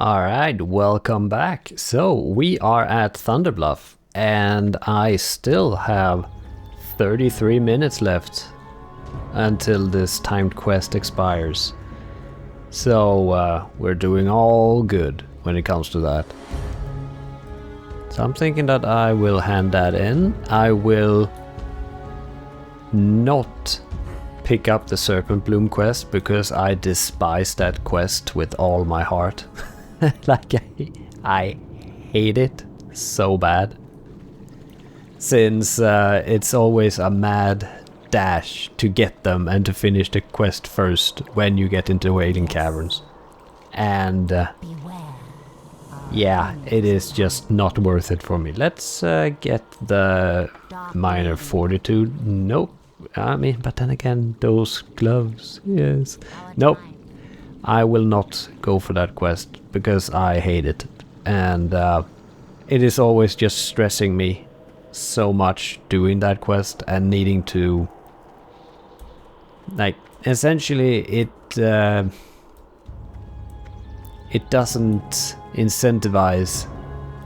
Alright, welcome back. So, we are at Thunderbluff, and I still have 33 minutes left until this timed quest expires. So, we're doing all good when it comes to that. So I'm thinking that I will hand that in. I will not pick up the Serpent Bloom quest because I despise that quest with all my heart. Like I hate it so bad. Since it's always a mad dash to get them and to finish the quest first when you get into Wailing Caverns. And yeah, it is just not worth it for me. Let's get the minor fortitude. Nope. I mean, but then again, those gloves, yes. Nope. I will not go for that quest because I hate it. And it is always just stressing me so much doing that quest and needing to... Like, essentially it doesn't incentivize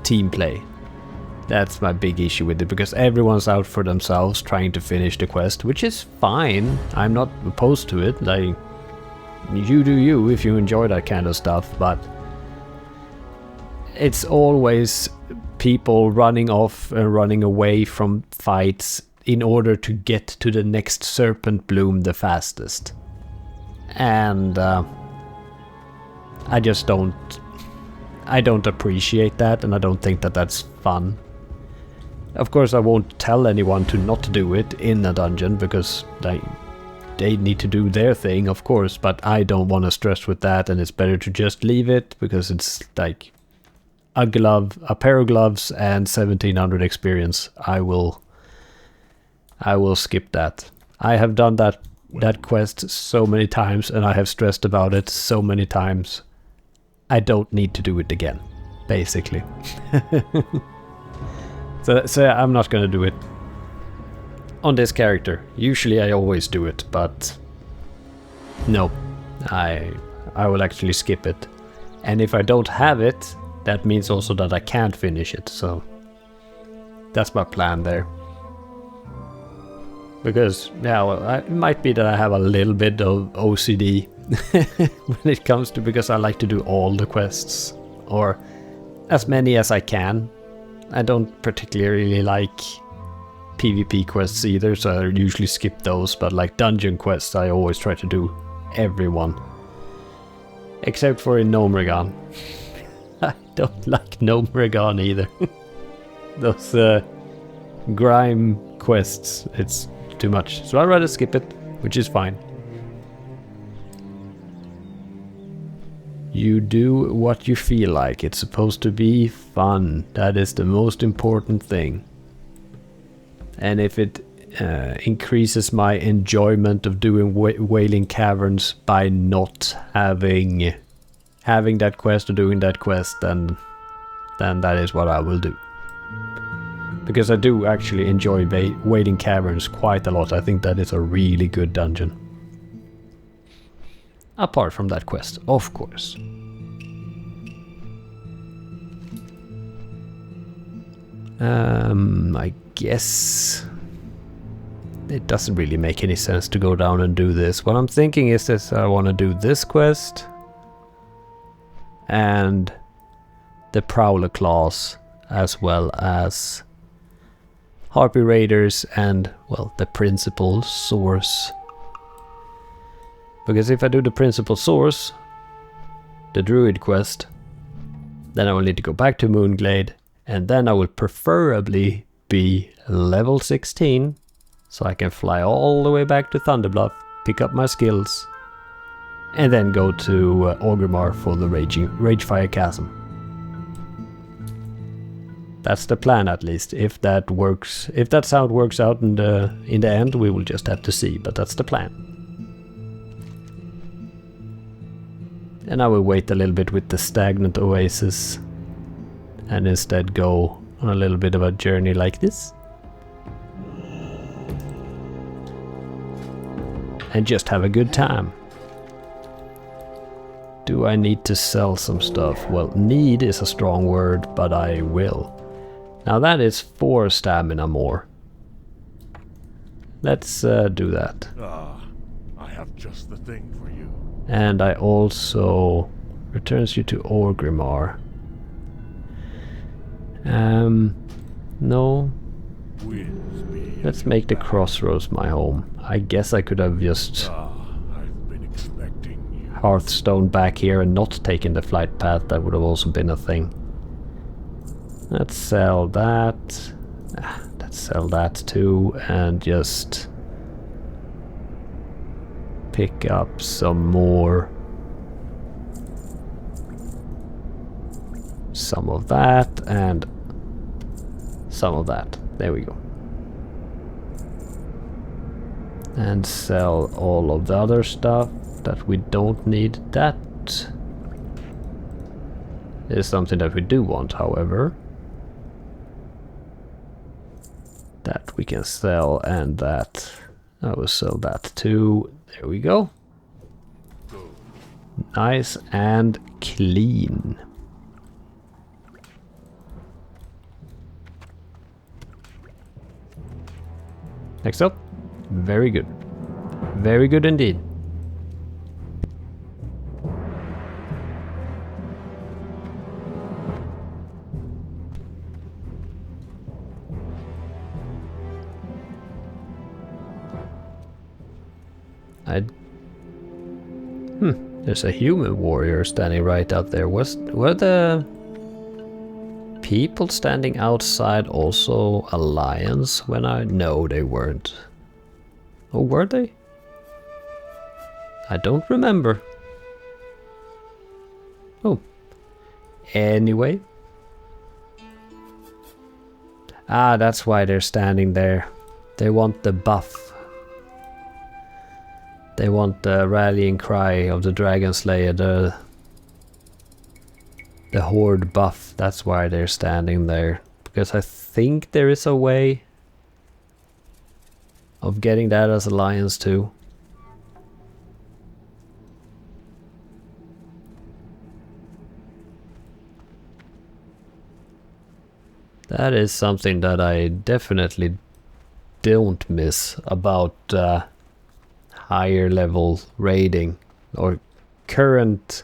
team play. That's my big issue with it, because everyone's out for themselves trying to finish the quest, which is fine. I'm not opposed to it. Like, you do you if you enjoy that kind of stuff, but it's always people running off and running away from fights in order to get to the next Serpent Bloom the fastest. And I just don't appreciate that, and I don't think that that's fun. Of course, I won't tell anyone to not do it in a dungeon, because they need to do their thing, of course, but I don't want to stress with that, and it's better to just leave it, because it's like a pair of gloves and 1700 experience. I will skip that. I have done that quest so many times, and I have stressed about it so many times. I don't need to do it again, basically. So I'm not gonna do it on this character. Usually I always do it, but no, I will actually skip it. And if I don't have it, that means also that I can't finish it, so that's my plan there. Because, yeah, well, it might be that I have a little bit of OCD when it comes to, because I like to do all the quests, or as many as I can. I don't particularly like PvP quests either, so I usually skip those, but like dungeon quests I always try to do everyone. Except for in Gnomeregan. I don't like Gnomeregan either. Those grime quests, it's too much. So I'd rather skip it, which is fine. You do what you feel like. It's supposed to be fun. That is the most important thing. And if it increases my enjoyment of doing Wailing Caverns by not having that quest or doing that quest, then that is what I will do. Because I do actually enjoy Wailing Caverns quite a lot. I think that is a really good dungeon. Apart from that quest, of course. I guess it doesn't really make any sense to go down and do this. What I'm thinking is that I want to do this quest and the Prowler Claws, as well as Harpy Raiders and, well, the Principal Source. Because if I do the Principal Source, the Druid quest, then I will need to go back to Moonglade, and then I will preferably be level 16, so I can fly all the way back to Thunderbluff, pick up my skills, and then go to Orgrimmar for the Ragefire Chasm. That's the plan, at least. If that works, if that's how it works out in the end, we will just have to see, but that's the plan. And I will wait a little bit with the Stagnant Oasis and instead go on a little bit of a journey like this. And just have a good time. Do I need to sell some stuff? Well, need is a strong word, but I will. Now that is 4 stamina more. Let's do that. Ah, I have just the thing for you. And I also returns you to Orgrimmar. No. Let's make the Crossroads my home. I guess I could have just I've been expecting you. Hearthstone back here and not taken the flight path. That would have also been a thing. Let's sell that. Let's sell that too and just pick up some more. Some of that and some of that. There we go. And sell all of the other stuff that we don't need. That is something that we do want, however. That we can sell, and that I will sell that too. There we go. Nice and clean. Next up. Very good. Very good indeed. There's a human warrior standing right out there. Were the people standing outside also Alliance when I... No, they weren't. Oh, were they? I don't remember. Oh. Anyway. Ah, that's why they're standing there. They want the buff. They want the rallying cry of the Dragon Slayer, the Horde buff. That's why they're standing there. Because I think there is a way of getting that as Alliance too. That is something that I definitely don't miss about higher level raiding, or current,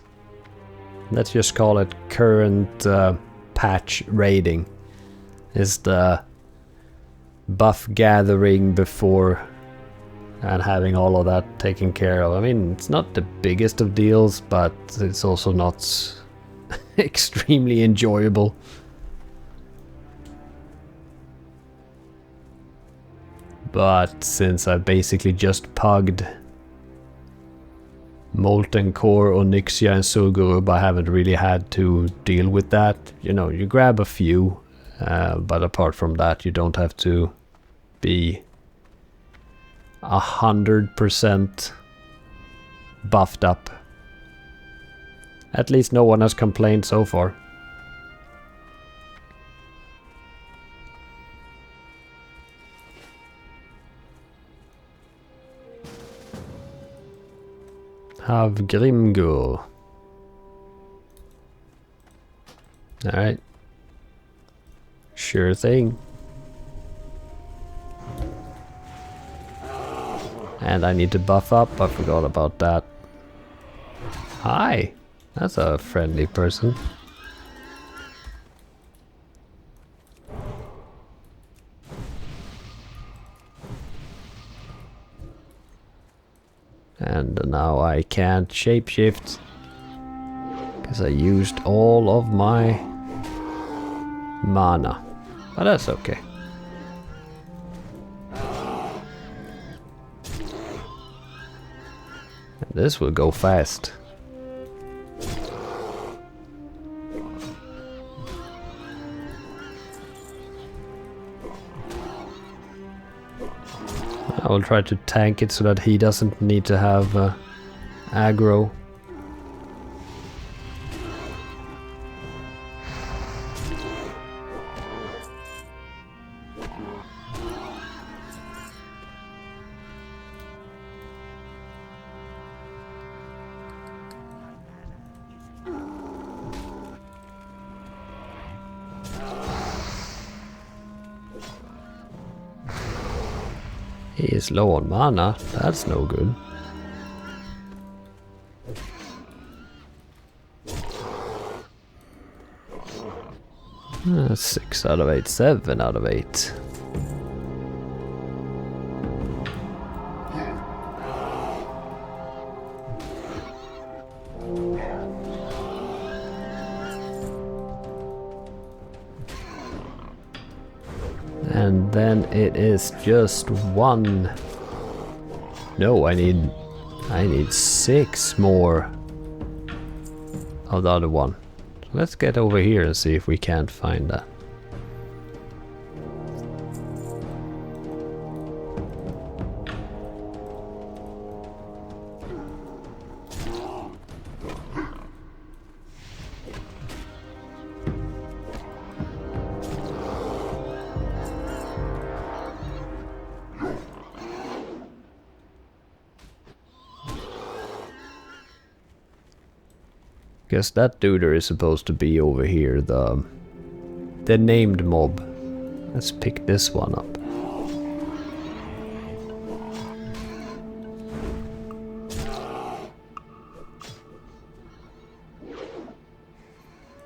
let's just call it current patch raiding, is the buff gathering before and having all of that taken care of. I mean, it's not the biggest of deals, but it's also not extremely enjoyable. But since I basically just pugged Molten Core, Onyxia and Sul'Gurub, I haven't really had to deal with that. You know, you grab a few, but apart from that you don't have to be 100% buffed up. At least no one has complained so far. Have Grimgur. Alright. Sure thing. And I need to buff up, I forgot about that. Hi! That's a friendly person. And now I can't shapeshift because I used all of my mana. But that's okay. And this will go fast. I will try to tank it so that he doesn't need to have aggro. He is low on mana. That's no good. 6 out of 8, 7 out of 8. And then it is just 1. No, I need 6 more of the other one. So let's get over here and see if we can't find that. Guess that duder is supposed to be over here, the named mob. Let's pick this one up.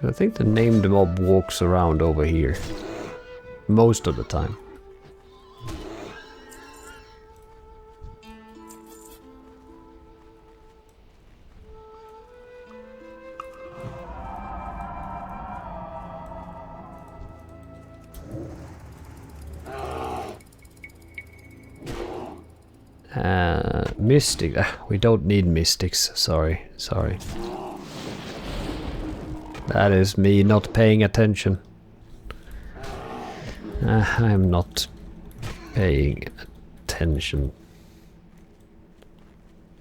I think the named mob walks around over here most of the time. Mystic. We don't need mystics. Sorry. That is me not paying attention. I'm not paying attention.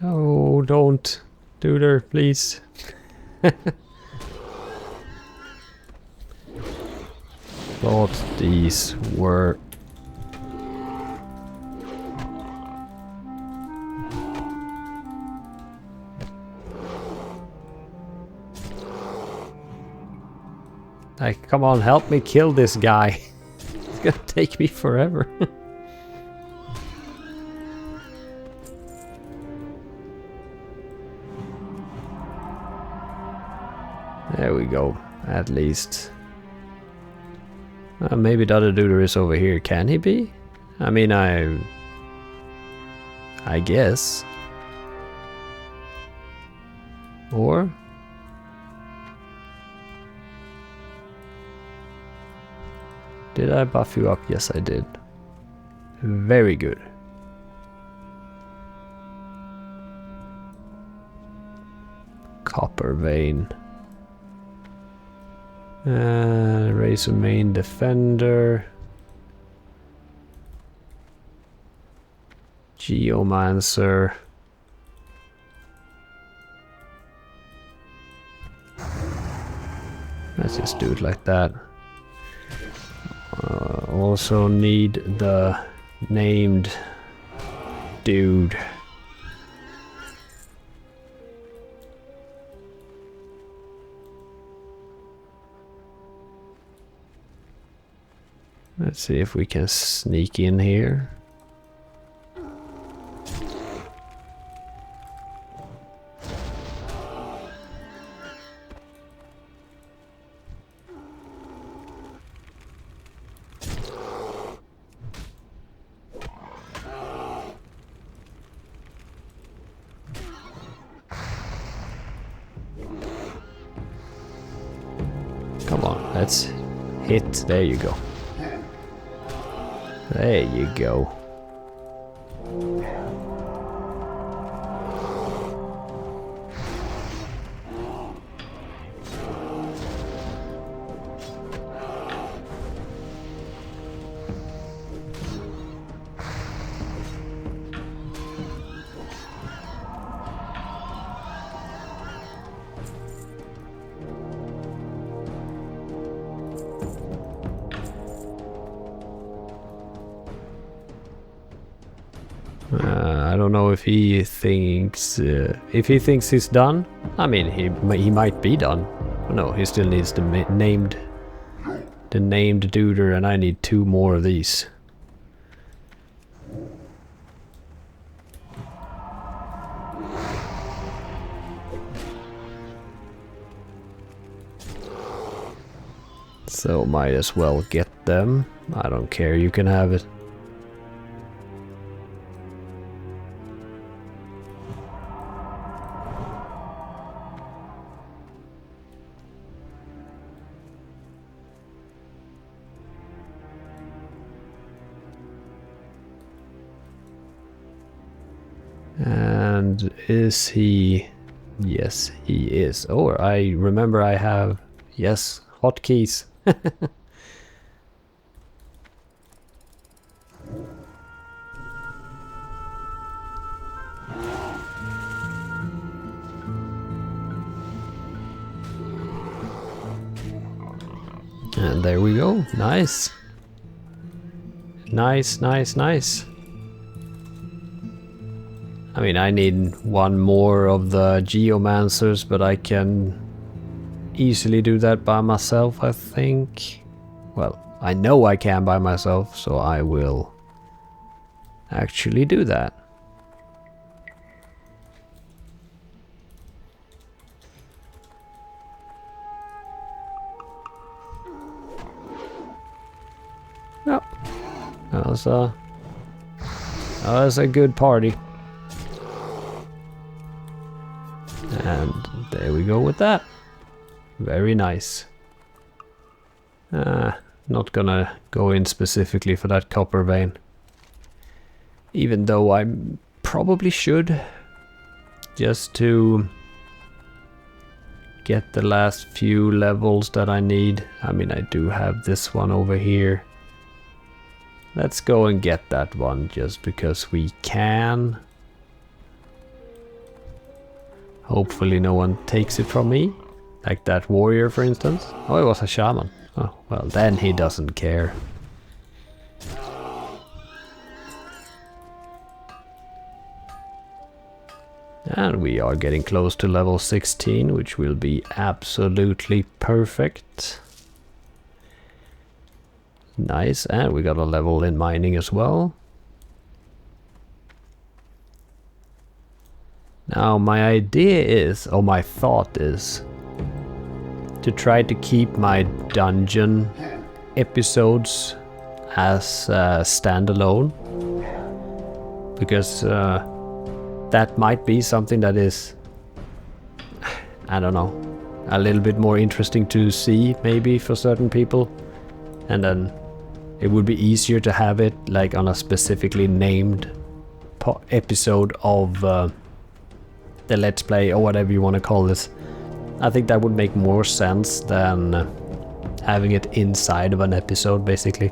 Oh, don't. Duder, please. Thought these were... Like, come on, help me kill this guy. It's gonna take me forever. There we go, at least. Maybe the other dude is over here. Can he be? I mean, I guess. Or? Did I buff you up? Yes, I did. Very good. Copper vein. Razor main defender. Geomancer. Let's just do it like that. Also need the named dude. Let's see if we can sneak in here. Come on, let's hit. There you go. There you go. I don't know if he thinks he's done. I mean, he might be done. No, he still needs the named duder, and I need 2 more of these. So might as well get them. I don't care, you can have it. And is he... Yes, he is. Oh, I remember I have... Yes, hotkeys. And there we go. Nice. Nice, nice, nice. I mean, I need one more of the geomancers, but I can easily do that by myself, I think. Well, I know I can by myself, so I will actually do that. Yep. That was a good party. And there we go with that. Very nice. Not gonna go in specifically for that copper vein. Even though I probably should. Just to get the last few levels that I need. I mean, I do have this one over here. Let's go and get that one just because we can. Hopefully no one takes it from me. Like that warrior, for instance. Oh, it was a shaman. Oh, well, then he doesn't care. And we are getting close to level 16, which will be absolutely perfect. Nice, and we got a level in mining as well. Now my idea is, or my thought is, to try to keep my dungeon episodes as standalone. Because that might be something that is, I don't know, a little bit more interesting to see maybe for certain people. And then it would be easier to have it like on a specifically named episode of the Let's Play or whatever you want to call this. I think that would make more sense than having it inside of an episode basically.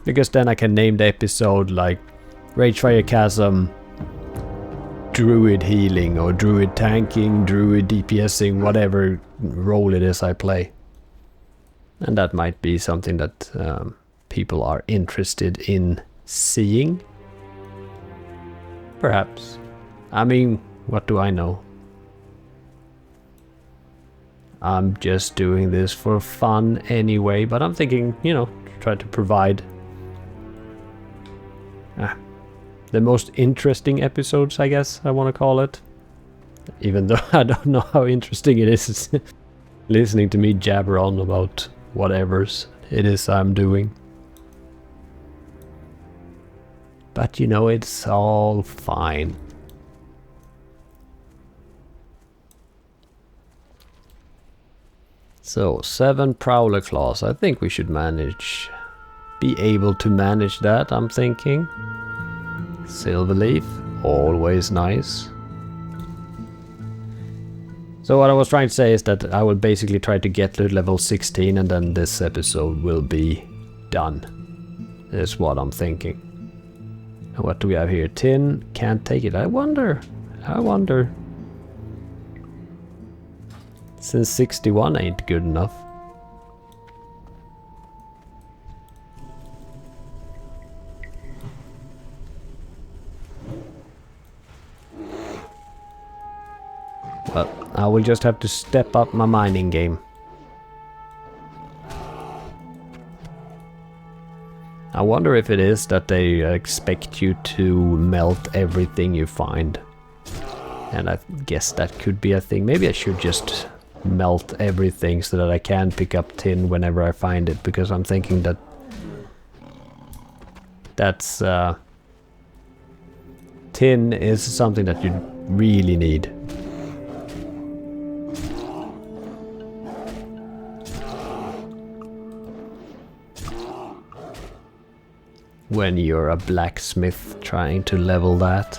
Because then I can name the episode like Ragefire Chasm, Druid Healing or Druid Tanking, Druid DPSing, whatever role it is I play. And that might be something that people are interested in seeing. Perhaps. I mean, what do I know? I'm just doing this for fun anyway, but I'm thinking, you know, try to provide the most interesting episodes, I guess I want to call it. Even though I don't know how interesting it is listening to me jabber on about whatever's it is I'm doing. But you know, it's all fine. So 7 Prowler Claws. I think we should be able to manage that, I'm thinking. Silverleaf, always nice. So what I was trying to say is that I will basically try to get to level 16 and then this episode will be done. Is what I'm thinking. And what do we have here? Tin, can't take it. I wonder. Since 61 ain't good enough. Well, I will just have to step up my mining game. I wonder if it is that they expect you to melt everything you find. And I guess that could be a thing. Maybe I should just melt everything so that I can pick up tin whenever I find it, because I'm thinking that tin is something that you really need. When you're a blacksmith trying to level that.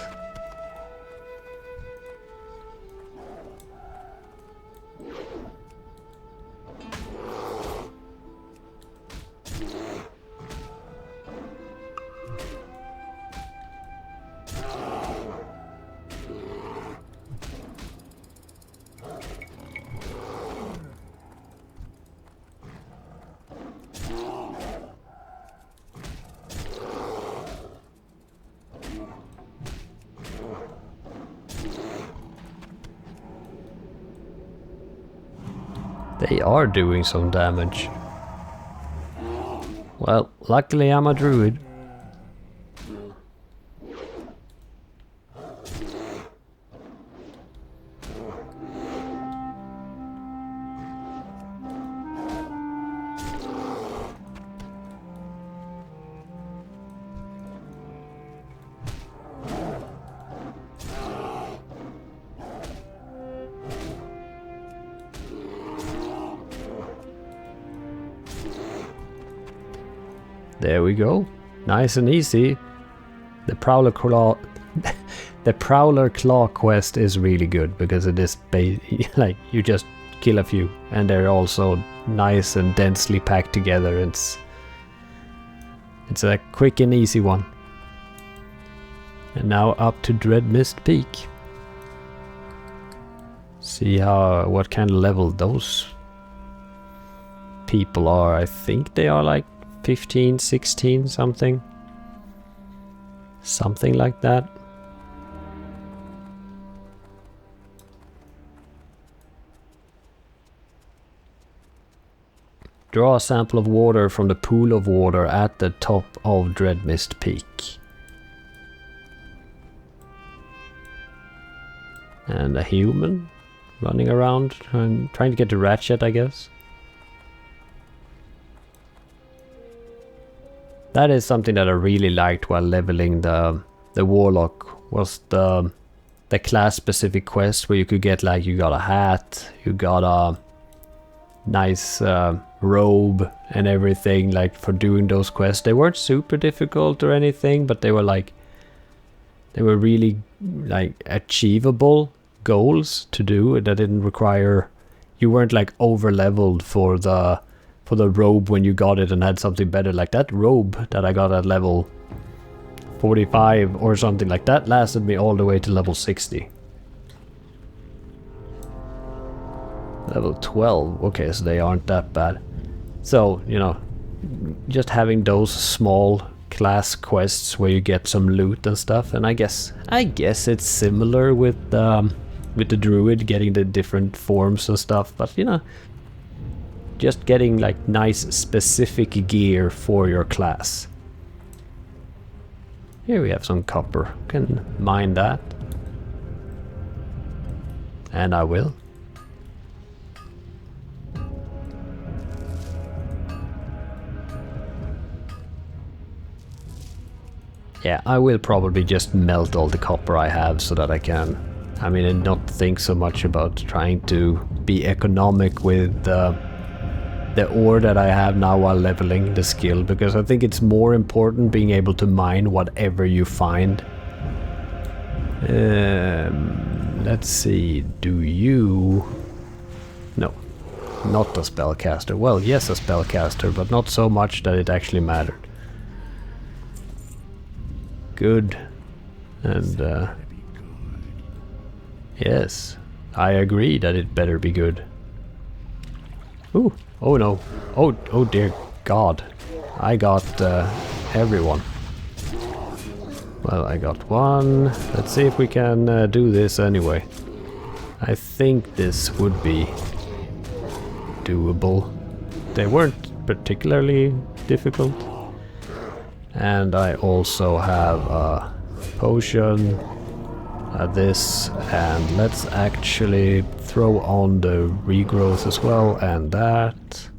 They are doing some damage. Well, luckily I'm a druid. There we go. Nice and easy. The Prowler Claw the Prowler Claw quest is really good because it is like you just kill a few and they're also nice and densely packed together. It's a quick and easy one. And now up to Dreadmist Peak. See what kind of level those people are. I think they are like 15, 16, something like that. Draw a sample of water from the pool of water at the top of Dreadmist Peak. And a human running around trying to get the ratchet, I guess. That is something that I really liked while leveling the warlock, was the class specific quest where you could get, like, you got a hat, you got a nice robe and everything, like, for doing those quests. They weren't super difficult or anything, but they were really like achievable goals to do that didn't require, you weren't like over leveled for the robe when you got it and had something better. Like that robe that I got at level 45 or something like that lasted me all the way to level 60. Level 12, okay, so they aren't that bad. So, you know, just having those small class quests where you get some loot and stuff, and I guess it's similar with the druid, getting the different forms and stuff, but you know, just getting like nice specific gear for your class. Here we have some copper, can mine that, and I will. Yeah, I will probably just melt all the copper I have so that I can, I mean, and not think so much about trying to be economic with the ore that I have now while leveling the skill, because I think it's more important being able to mine whatever you find. Let's see, do you... No, not a spellcaster. Well, yes, a spellcaster, but not so much that it actually mattered. Good. And yes, I agree that it better be good. Ooh, oh no, oh dear God, I got everyone. Well, I got one. Let's see if we can do this anyway. I think this would be doable. They weren't particularly difficult. And I also have a potion. this, and let's actually throw on the regrowth as well, and that.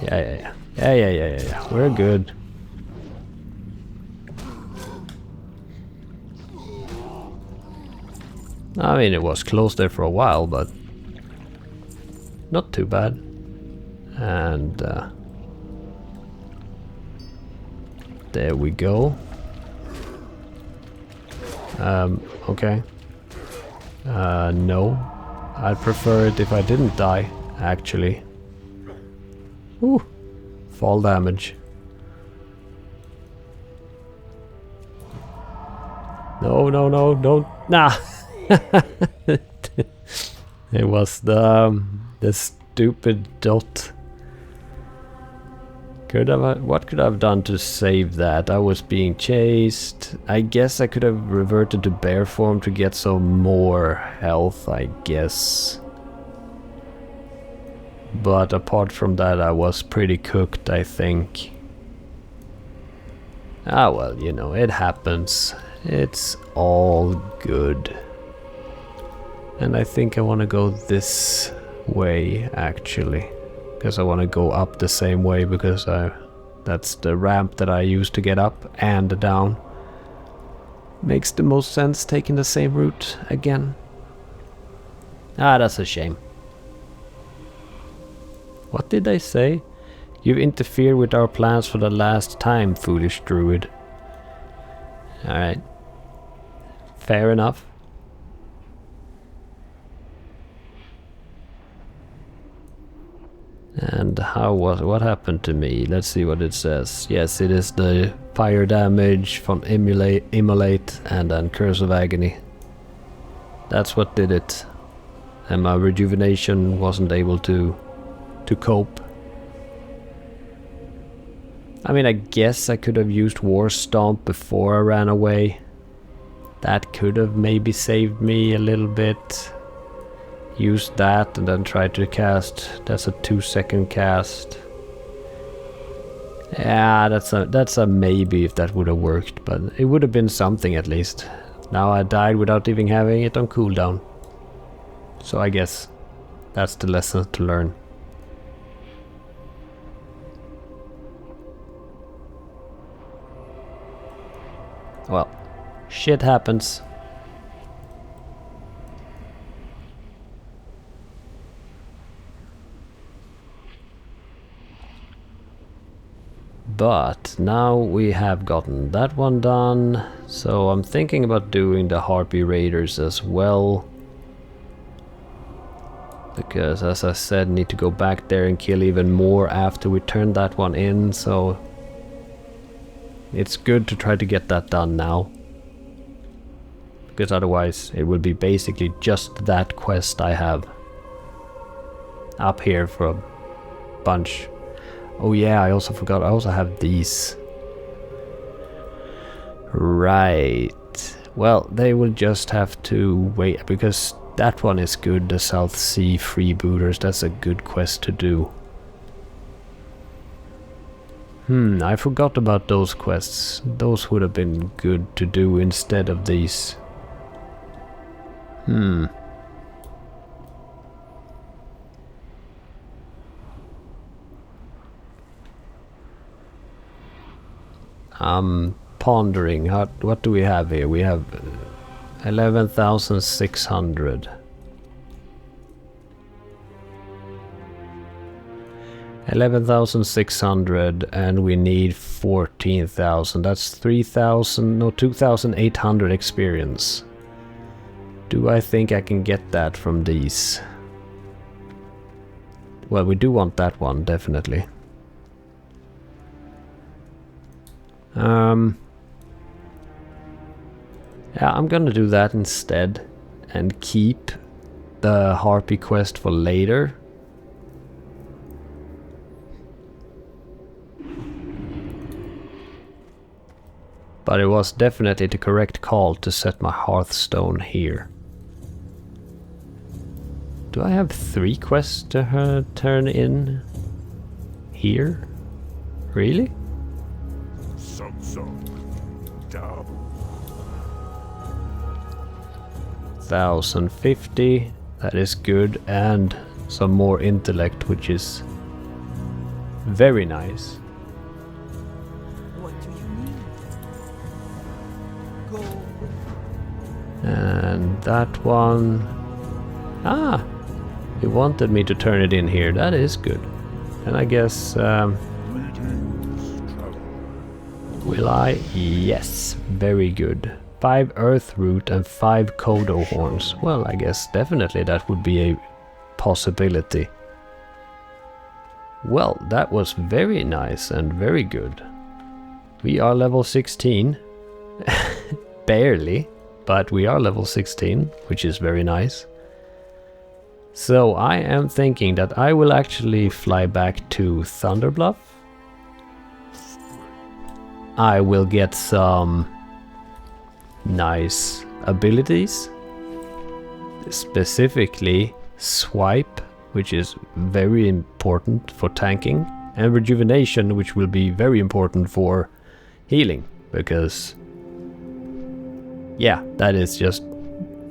Yeah. We're good. I mean, it was close there for a while, but not too bad. And there we go. Okay. No. I'd prefer it if I didn't die, actually. Ooh. Fall damage. No, don't. Nah. It was the stupid dot. What could I have done to save that? I was being chased. I guess I could have reverted to bear form to get some more health, I guess. But apart from that, I was pretty cooked, I think. Ah well, you know, it happens. It's all good. And I think I want to go this way, actually. Because I want to go up the same way, because that's the ramp that I use to get up and down. Makes the most sense taking the same route again. Ah, that's a shame. What did they say? You've interfered with our plans for the last time, foolish druid. Alright. Fair enough. And what happened to me? Let's see what it says. Yes, it is the fire damage from Immolate and then Curse of Agony. That's what did it. And my rejuvenation wasn't able to cope. I mean, I guess I could have used War Stomp before I ran away. That could have maybe saved me a little bit. Use that and then try to cast. That's a 2-second cast. Yeah, that's a maybe if that would have worked, but it would have been something at least. Now I died without even having it on cooldown. So I guess that's the lesson to learn. Well, shit happens. But now we have gotten that one done, so I'm thinking about doing the Harpy Raiders as well. Because as I said, need to go back there and kill even more after we turn that one in, so it's good to try to get that done now. Because otherwise it will be basically just that quest I have up here for a bunch. Oh yeah, I also forgot, I also have these. Right. Well, they will just have to wait, because that one is good, the South Sea Freebooters. That's a good quest to do. I forgot about those quests. Those would have been good to do instead of these. I'm pondering, what do we have here? We have 11,600. 11,600 and we need 14,000. That's 2,800 experience. Do I think I can get that from these? Well, we do want that one, definitely. Yeah, I'm gonna do that instead and keep the Harpy quest for later. But it was definitely the correct call to set my Hearthstone here. Do I have 3 quests to turn in here? Really? 1050. That is good. And some more intellect, which is very nice. What do you need? Go. And that one... Ah! He wanted me to turn it in here. That is good. And I guess... Greetings, traveler. will I? Yes. Very good. 5 earth root and 5 kodo horns. Well, I guess definitely that would be a possibility. Well, that was very nice and very good. We are level 16. Barely, but we are level 16, which is very nice. So I am thinking that I will actually fly back to Thunderbluff. I will get some nice abilities, specifically swipe, which is very important for tanking, and rejuvenation, which will be very important for healing, because yeah, that is just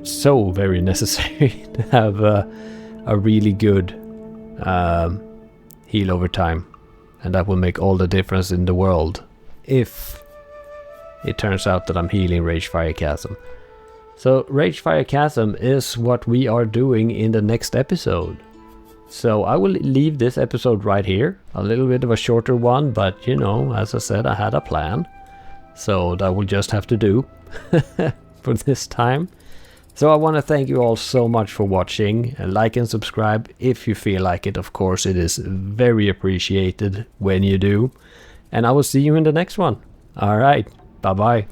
so very necessary to have a really good heal over time, and that will make all the difference in the world if it turns out that I'm healing Ragefire Chasm. So Ragefire Chasm is what we are doing in the next episode. So I will leave this episode right here. A little bit of a shorter one, but you know, as I said, I had a plan. So that will just have to do for this time. So I want to thank you all so much for watching. Like and subscribe if you feel like it. Of course, it is very appreciated when you do. And I will see you in the next one. Alright, bye bye.